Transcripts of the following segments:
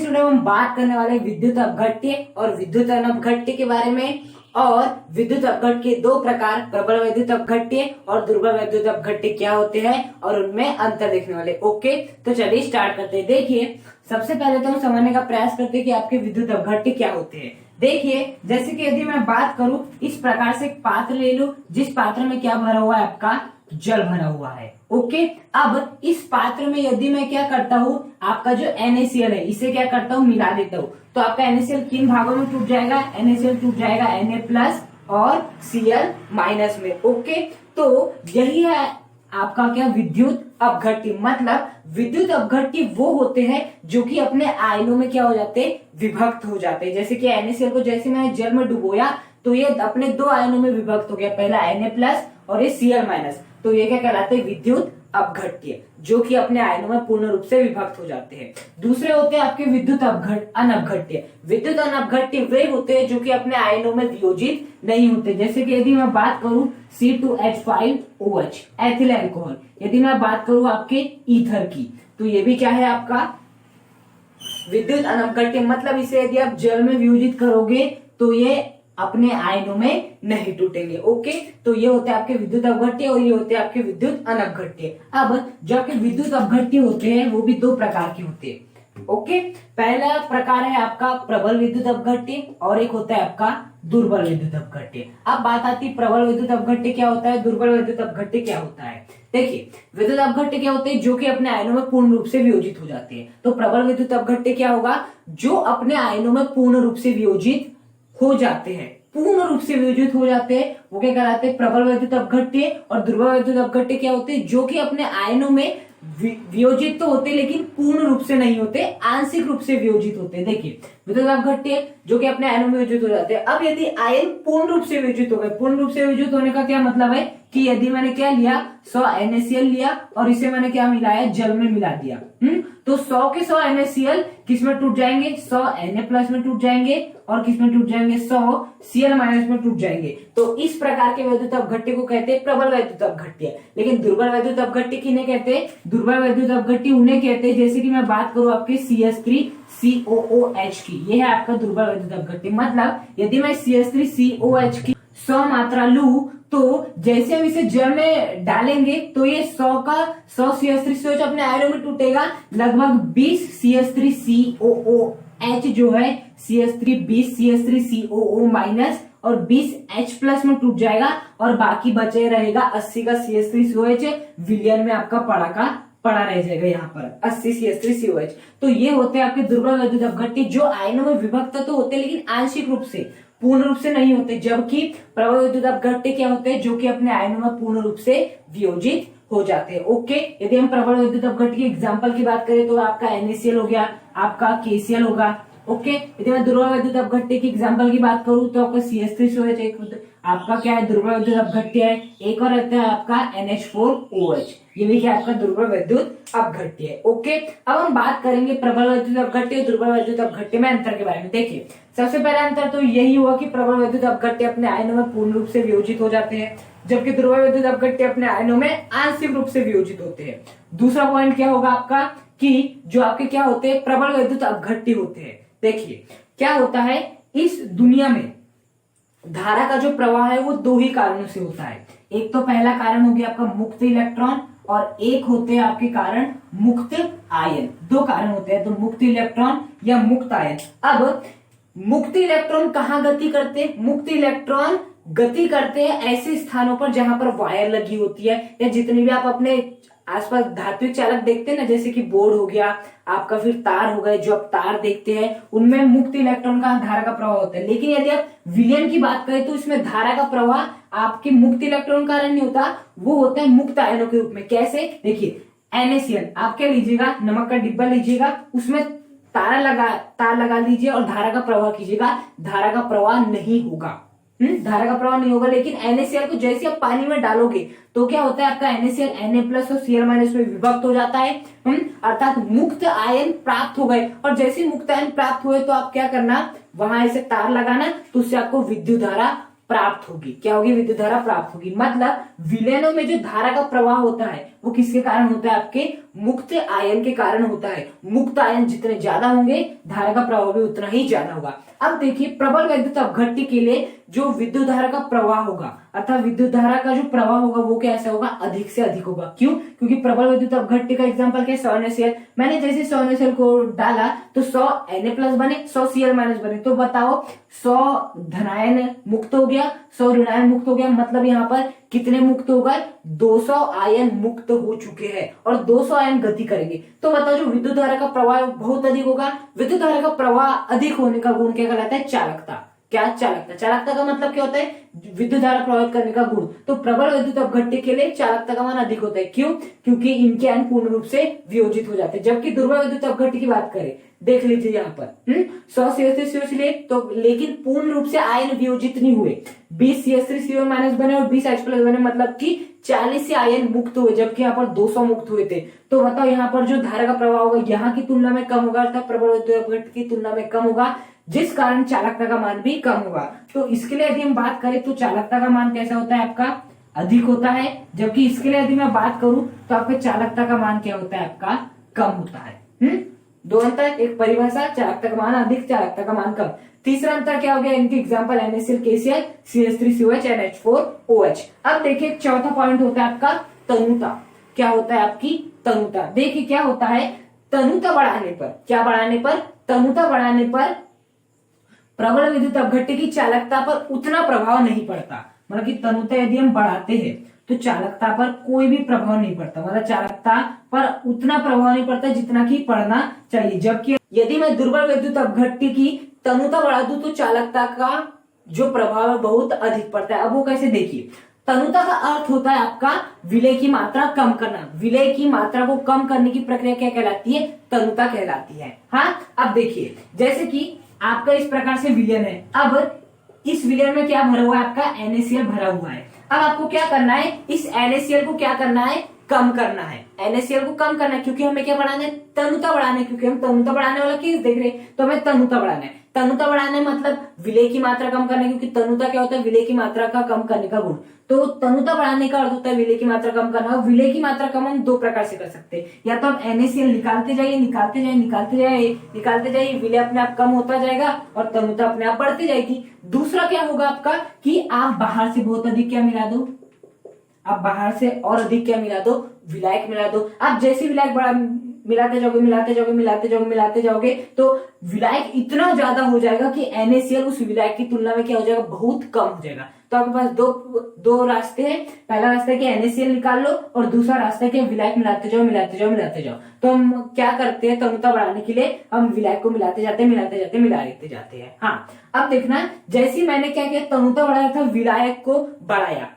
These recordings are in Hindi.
स्टूडेंट हम बात करने वाले विद्युत अपघट्य और विद्युत अनपघट्य के बारे में, और विद्युत अपघट्य के दो प्रकार, प्रबल वैद्युत अपघट्य और दुर्बल वैद्युत अपघट्य क्या होते हैं और उनमें अंतर देखने वाले। ओके, तो चलिए स्टार्ट करते हैं। देखिए, सबसे पहले तो हम समझने का प्रयास करते हैं कि आपके विद्युत अपघट्य क्या होते हैं। देखिए, जैसे कि यदि मैं बात करूं, इस प्रकार से एक पात्र ले लूं जिस पात्र में क्या भरा हुआ है, आपका जल भरा हुआ है। ओके, अब इस पात्र में यदि मैं क्या करता हूँ, आपका जो NaCl है इसे क्या करता हूँ, मिला देता हूँ, तो आपका NaCl किन भागों में टूट जाएगा, NaCl टूट जाएगा Na+ और Cl- में। ओके, तो यही है आपका क्या, विद्युत अपघट्य। मतलब विद्युत अपघट्य वो होते हैं जो कि अपने आयनों में क्या हो जाते हैं, विभक्त हो जाते हैं। जैसे कि NaCl को जैसे मैंने जल में डुबोया तो ये अपने दो आयनों में विभक्त हो गया, पहला Na+ और ये Cl-, तो ये क्या कहलाते हैं, विद्युत अपघट्य, जो कि अपने आयनों में पूर्ण रूप से विभक्त हो जाते हैं। दूसरे होते हैं आपके विद्युत अनपघट्य। विद्युत अनपघट्य वे होते हैं जो कि अपने आयनों में वियोजित नहीं होते। जैसे कि यदि मैं बात करूं C2H5OH एथिल अल्कोहल, यदि मैं बात करूं आपके ईथर की, तो ये भी क्या है, आपका विद्युत अनपघट्य। मतलब इसे यदि आप जल में वियोजित करोगे तो ये अपने आयनों में नहीं टूटेंगे। ओके, तो ये होते हैं आपके विद्युत अपघट्य और ये होते हैं आपके विद्युत अनपघट्य। अब जो आपके विद्युत अपघट्य होते हैं वो भी दो प्रकार के होते हैं। ओके, पहला प्रकार है आपका प्रबल विद्युत अपघट्य और एक होता है आपका दुर्बल विद्युत अपघट्य। अब बात आती है प्रबल विद्युत अपघट्य क्या होता है, दुर्बल विद्युत अपघट्य क्या होता है। देखिए, विद्युत अपघट्य क्या होते हैं, जो कि अपने आयनों में पूर्ण रूप से वियोजित हो जाते हैं। तो प्रबल विद्युत अपघट्य क्या होगा, जो अपने आयनों में पूर्ण रूप से वियोजित हो जाते हैं, पूर्ण रूप से वियोजित हो जाते हैं, वो क्या कहलाते हैं, प्रबल वैद्युत अपघट्य। और दुर्बल वैद्युत अपघट्य क्या होते हैं, जो कि अपने आयनों में वियोजित तो होते लेकिन पूर्ण रूप से नहीं होते, आंशिक रूप से वियोजित होते हैं। देखिए, विद्युत अपघट्य जो कि अपने आयनों में वियोजित हो जाते हैं। अब यदि आयन पूर्ण रूप से वियोजित हो गए, पूर्ण रूप से वियोजित होने का क्या मतलब है कि यदि मैंने क्या लिया, 100 NaCl लिया और इसे मैंने क्या मिलाया, जल में मिला दिया, तो 100 के 100 NaCl किस में टूट जाएंगे, 100 Na+ में टूट जाएंगे और किस में टूट जाएंगे, 100 Cl- में टूट जाएंगे। तो इस प्रकार के वैद्युत अपघट्य को कहते हैं प्रबल वैद्युत अपघट्य। लेकिन दुर्बल वैद्युत अपघट्य किन्हें कहते हैं, दुर्बल वैद्युत अपघट्य उन्हें कहते हैं, जैसे कि मैं बात करूं आपके CH3COOH की, ये है आपका दुर्बल वैद्युत अपघट्य। मतलब यदि मैं CH3COH की 100 मात्रा लूं, तो जैसे हम इसे जल में डालेंगे तो ये 100 CH3COH अपने आयनों में टूटेगा। लगभग 20 CH3COOH जो है, CH3 20 CH3COO- और 20 H+ में टूट जाएगा और बाकी बचे रहेगा 80 का CH3COH, विलयन में आपका पड़ा रह जाएगा यहाँ पर 80 CH3COH। तो ये होते हैं आपके दुर्बल वैद्युत अपघट्य, जो आयनों में विभक्त तो होते हैं लेकिन आंशिक रूप से, पूर्ण रूप से नहीं होते। जबकि प्रबल वैद्युत अपघट्य क्या होते हैं, जो कि अपने आयनों में पूर्ण रूप से वियोजित हो जाते हैं। ओके, यदि हम प्रबल वैद्युत अपघट्य की एग्जांपल की बात करें तो आपका NaCl हो गया, आपका KCl होगा। ओके, यदि मैं दुर्बल वैद्युत अपघट्य की एग्जांपल की बात करूं तो आपका CH3COH एक आपका क्या है, दुर्बल वैद्युत अपघट्य है। एक और रहता है आपका NH4OH, ये भी क्या आपका दुर्बल वैद्युत अपघट्य है। ओके, अब हम बात करेंगे प्रबल वैद्युत अपघट्य और दुर्बल वैद्युत अपघट्य में अंतर के बारे में। देखिए, सबसे पहला अंतर तो यही हुआ कि प्रबल वैद्युत अपघट्य अपने आयनों में पूर्ण रूप से वियोजित हो जाते हैं, जबकि दुर्बल वैद्युत अपघट्य अपने आयनों में आंशिक रूप से वियोजित होते हैं। दूसरा पॉइंट क्या होगा आपका, कि जो आपके क्या होते हैं, प्रबल वैद्युत अपघट्य होते हैं। देखिए, क्या होता है, इस दुनिया में धारा का जो प्रवाह है वो दो ही कारणों से होता है। एक तो पहला कारण हो गया आपका मुक्त इलेक्ट्रॉन और एक होते हैं आपके कारण मुक्त आयन। दो कारण होते हैं, तो मुक्त इलेक्ट्रॉन या मुक्त आयन। अब मुक्त इलेक्ट्रॉन कहाँ गति करते हैं, मुक्त इलेक्ट्रॉन गति करते हैं ऐसे स्थानों पर जहां पर वायर लगी होती है, या जितनी भी आप अपने आसपास धात्विक चालक देखते हैं ना, जैसे कि बोर्ड हो गया आपका, फिर तार हो गए, जो आप तार देखते हैं उनमें मुक्त इलेक्ट्रॉन का धारा का प्रवाह होता है। लेकिन यदि आप विलयन की बात करें तो इसमें धारा का प्रवाह आपके मुक्त इलेक्ट्रॉन कारण नहीं होता, वो होता है मुक्त आयनों के रूप में। कैसे, देखिए, NaCl आप क्या लीजिएगा, नमक का डिब्बा लीजिएगा, उसमें तार लगा लीजिए और धारा का प्रवाह कीजिएगा, धारा का प्रवाह नहीं होगा, धारा का प्रवाह नहीं होगा। लेकिन NaCl को जैसे आप पानी में डालोगे तो क्या होता है, आपका NaCl Na+ और Cl- में विभक्त हो जाता है, अर्थात मुक्त आयन प्राप्त हो गए। और जैसे मुक्त आयन प्राप्त हुए तो आप क्या करना, वहां ऐसे तार लगाना, तो उससे आपको विद्युत धारा प्राप्त होगी। क्या होगी, विद्युत धारा प्राप्त होगी। मतलब विलयनों में जो धारा का प्रवाह होता है वो किसके कारण होता है, आपके मुक्त आयन के कारण होता है। मुक्त आयन जितने ज्यादा होंगे धारा का प्रवाह भी उतना ही ज्यादा होगा। अब देखिए प्रबल वैद्युत अपघट्य के लिए जो विद्युत धारा का प्रवाह होगा अर्थात विद्युत धारा का जो प्रवाह होगा वो कैसा होगा, अधिक से अधिक होगा। क्यों? क्योंकि प्रबल वैद्युत अपघट्य का एग्जांपल क्या है, 100 NaCl। मैंने जैसे 100 NaCl को डाला तो 100 Na+ बने, 100 Cl- बने। तो बताओ 100 धनायन मुक्त हो गया, 100 ऋणायन मुक्त हो गया, मतलब यहाँ पर कितने मुक्त हो गए, 200 आयन मुक्त हो चुके हैं और 200 आयन गति करेंगे। तो बताओ जो विद्युत धारा का प्रवाह बहुत अधिक होगा। विद्युत धारा का प्रवाह अधिक होने का गुण क्या कहलाता है, चालकता। क्या? चालकता। चालकता का मतलब क्या होता है, विद्युत धारा प्रवाहित करने का गुण। तो प्रबल वैद्युत अपघट्य के लिए चालकता का मान अधिक होता है। क्यों? क्योंकि इनके आयन पूर्ण रूप से वियोजित हो जाते हैं। जबकि दुर्बल वैद्युत अपघट्य की बात करें, देख लीजिए यहाँ पर 100 CH3COH लिए तो लेकिन पूर्ण रूप से आयन वियोजित नहीं हुए, 20 CH3CO- बने और 20 H+ बने, मतलब कि 40 से आयन मुक्त हुए, जबकि यहाँ पर 200 मुक्त हुए थे। तो बताओ यहाँ पर जो धारा का प्रवाह होगा यहाँ की तुलना में कम होगा अर्थात प्रबल वैद्युत अपघट्य की तुलना में कम होगा, जिस कारण चालकता का मान भी कम होगा। तो इसके लिए यदि हम बात करें तो चालकता का मान कैसा होता है आपका, अधिक होता है। जबकि इसके लिए यदि मैं बात करूं तो आपके चालकता का मान क्या होता है, आपका कम होता है। दो अंतर, एक परिभाषा, चालकता का मान अधिक, चालकता का मान कम। तीसरा अंतर क्या हो गया, इनके example NaCl, KCl, CH3COH, NH4OH। अब देखिए चौथा पॉइंट होता है आपका तनुता। क्या होता है आपकी तनुता? देखिए क्या होता है, तनुता बढ़ाने पर, क्या बढ़ाने पर, तनुता बढ़ाने पर प्रबल विद्युत अपघट्य की चालकता पर उतना प्रभाव नहीं पड़ता। मतलब कि तनुता यदि हम बढ़ाते हैं तो चालकता पर कोई भी प्रभाव नहीं पड़ता, मतलब चालकता पर उतना प्रभाव नहीं पड़ता जितना कि पड़ना चाहिए। जबकि यदि मैं दुर्बल विद्युत अपघट्य की तनुता बढ़ा दूं तो चालकता का जो प्रभाव है बहुत अधिक पड़ता है। अब वो कैसे, देखिए तनुता का अर्थ होता है आपका विलय की मात्रा कम करना। विलय की मात्रा को कम करने की प्रक्रिया क्या कहलाती है, तनुता कहलाती है। हाँ, अब देखिए जैसे कि आपका इस प्रकार से विलयन है, अब इस विलयन में क्या भरा हुआ है, आपका NaCl भरा हुआ है। अब आपको क्या करना है, इस NaCl को क्या करना है, कम करना है। NaCl को कम करना है क्योंकि हमें क्या बढ़ाना है, तनुता बढ़ाना है। क्योंकि हम तनुता बढ़ाने वाला केस देख रहे हैं तो हमें तनुता बढ़ाना है। तनुता बढ़ाने मतलब विलय की मात्रा कम करना है, क्योंकि तनुता क्या होता है, विलय की मात्रा का कम करने का गुण। तो तनुता बढ़ाने का अर्थ होता है विलय की मात्रा कम करना। और विलय की मात्रा कम हम दो प्रकार से कर सकते हैं, या तो आप NaCl निकालते जाइए, निकालते जाइए, निकालते जाइए, निकालते जाइए, विलय अपने आप कम होता जाएगा और तनुता अपने आप बढ़ती जाएगी। दूसरा क्या होगा आपका कि आप बाहर से बहुत अधिक क्या मिला दो, आप बाहर से और अधिक क्या मिला दो, विलायक मिला दो। आप जैसे विलायक बड़ा मिलाते जाओगे, मिलाते जाओगे, मिलाते जाओगे, मिलाते जाओगे तो विलायक इतना ज्यादा हो जाएगा कि NaCl उस विलायक की तुलना में क्या हो जाएगा, बहुत कम हो जाएगा। तो आपके पास दो रास्ते हैं। पहला रास्ता है कि NaCl निकाल लो और दूसरा रास्ता है कि विलायक मिलाते जाओ, मिलाते जाओ, मिलाते जाओ। तो हम क्या करते हैं, तनुता बढ़ाने के लिए हम विलायक को मिलाते जाते हैं, मिलाते जाते हैं, मिला लेते जाते हैं। हाँ, अब देखना जैसे मैंने क्या किया, तनुता बढ़ाया था, विलायक को बढ़ाया।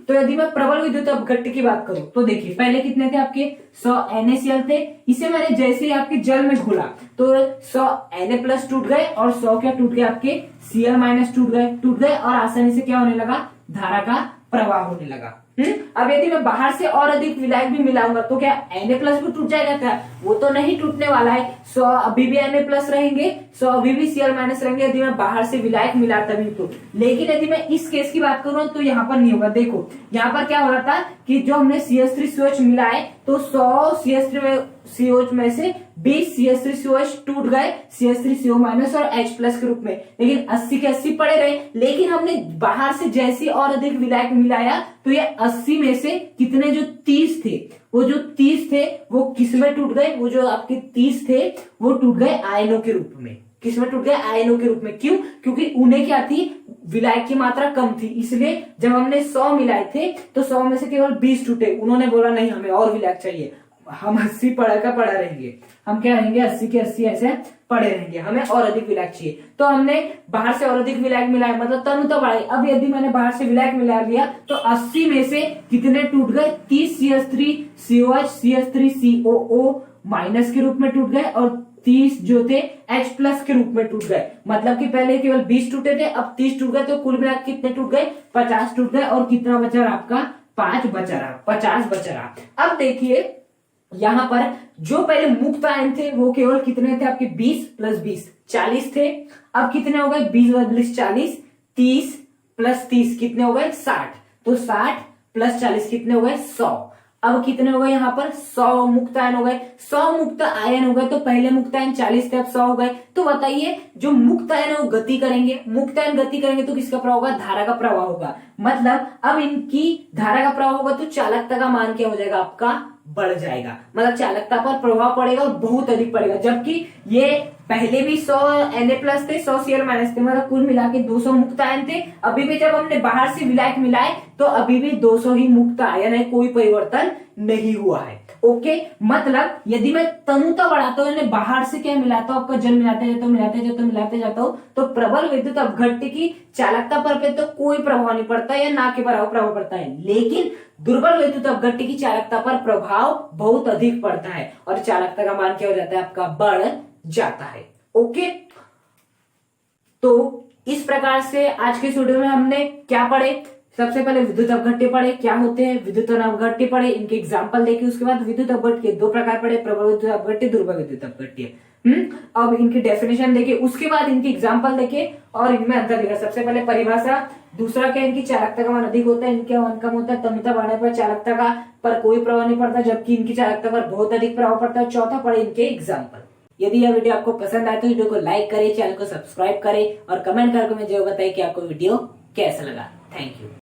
तो यदि मैं प्रबल विद्युत अपघट्य की बात करूं तो देखिए पहले कितने थे आपके, 100 NaCl थे। इसे मैंने जैसे ही आपके जल में घोला तो 100 Na+ टूट गए और 100 क्या टूट गए, आपके Cl- टूट गए और आसानी से क्या होने लगा, धारा का प्रवाह होने लगा। अब यदि मैं बाहर से और अधिक विलायक भी मिलाऊंगा तो क्या Na+ भी टूट जाएगा क्या, वो तो नहीं टूटने वाला है। 100 अभी भी Na+ रहेंगे, 100 अभी भी Cl- रहेंगे यदि मैं बाहर से विलायक मिला तभी तो। लेकिन यदि मैं इस केस की बात करूं तो यहाँ पर नहीं होगा। देखो यहाँ पर क्या हो रहा था कि जो हमने CH3COH मिलाए तो 100 CH3COH में से 20 CH3COH टूट गए CH3CO- और H+ के रूप में, लेकिन 80 के 80 पड़े रहे। लेकिन हमने बाहर से जैसे और अधिक विलायक मिलाया तो ये 80 में से कितने, जो 30 थे, वो जो 30 थे वो किसमें टूट गए, वो जो आपके 30 थे वो टूट गए आयनों के रूप में। किसमें टूट गए, आयनों के रूप में। क्यों? क्योंकि उन्हें क्या थी, विलायक की मात्रा कम थी, इसलिए जब हमने 100 मिलाए थे तो 100 में से केवल 20 टूटे। उन्होंने बोला नहीं हमें और विलायक चाहिए, हम 80 पड़ा रहेंगे, हम क्या रहेंगे 80 के 80 ऐसे पड़े रहेंगे, हमें और अधिक विलायक चाहिए। तो हमने बाहर से और अधिक विलायक मिलाया, मतलब तनुता बढ़ाई। अब यदि मैंने बाहर से विलायक मिला लिया तो 80 में से कितने टूट गए, 30 CH3COH CH3COO- के रूप में टूट गए और 30 जो थे H+ के रूप में टूट गए। मतलब कि पहले केवल 20 टूटे थे, अब 30 टूट गए, तो कुल मिलाकर कितने टूट गए, 50 टूट गए। और कितना बचा रहा आपका, 5 बचा रहा, 50 बचा रहा। अब देखिए यहां पर जो पहले मुक्त आयन थे वो केवल कितने थे आपके, 20 + 20 40 थे। अब कितने हो गए, 20 + 40 30 + 30 कितने हो गए, 60। तो 60 + 40 कितने हो गए, 100। अब कितने हो गए यहाँ पर 100 मुक्त आयन हो गए। 100 मुक्त आयन हो गए तो पहले मुक्त आयन 40 थे, अब 100 हो गए। तो बताइए जो मुक्त आयन है वो गति करेंगे, मुक्त आयन गति करेंगे तो किसका प्रवाह होगा, धारा का प्रवाह होगा। मतलब अब इनकी धारा का प्रवाह होगा तो चालकता का मान क्या हो जाएगा, आपका बढ़ जाएगा। मतलब चालकता पर प्रभाव पड़ेगा और बहुत अधिक पड़ेगा। जबकि ये पहले भी 100 Na+ थे, 100 Cl- थे, मतलब कुल मिला के 200 मुक्त आयन थे। अभी भी जब हमने बाहर से विलायक मिलाए तो अभी भी 200 ही मुक्त आयन है, कोई परिवर्तन नहीं हुआ है। ओके, मतलब यदि मैं तनुता बढ़ाता हूँ, बाहर से क्या मिलाता हूँ, आपका जल मिलाते जाता हूँ तो प्रबल विद्युत अपघट्य की चालकता पर तो कोई प्रभाव नहीं पड़ता या ना के बराबर प्रभाव पड़ता है, लेकिन दुर्बल विद्युत अपघट्य की चालकता पर प्रभाव बहुत अधिक पड़ता है और चालकता का मान क्या हो जाता है, आपका बढ़ जाता है। ओके, तो इस प्रकार से आज के वीडियो में हमने क्या पढ़े, सबसे पहले विद्युत अपघट्य पढ़े, क्या होते हैं विद्युत अपघट्य पढ़े, इनके एग्जाम्पल देखे, उसके बाद विद्युत अपघट्य के 2 प्रकार पढ़े, प्रबल विद्युत अपघट्य, दुर्बल विद्युत अपघट्य। अब इनकी डेफिनेशन देखे, उसके बाद इनके एग्जाम्पल देखे और इनमें अंतर देखा। सबसे पहले परिभाषा, दूसरा क्या, इनकी चालकता का मान अधिक होता है, इनका मान कम होता है। तनुता बढ़ने पर चालकता का पर कोई प्रभाव नहीं पड़ता, जबकि इनकी चालकता पर बहुत अधिक प्रभाव पड़ता है। चौथा पढ़े इनके एग्जाम्पल। यदि यह वीडियो आपको पसंद आए तो वीडियो को लाइक करें, चैनल को सब्सक्राइब करें और कमेंट करके मुझे बताइए कि आपको वीडियो कैसा लगा। Thank you.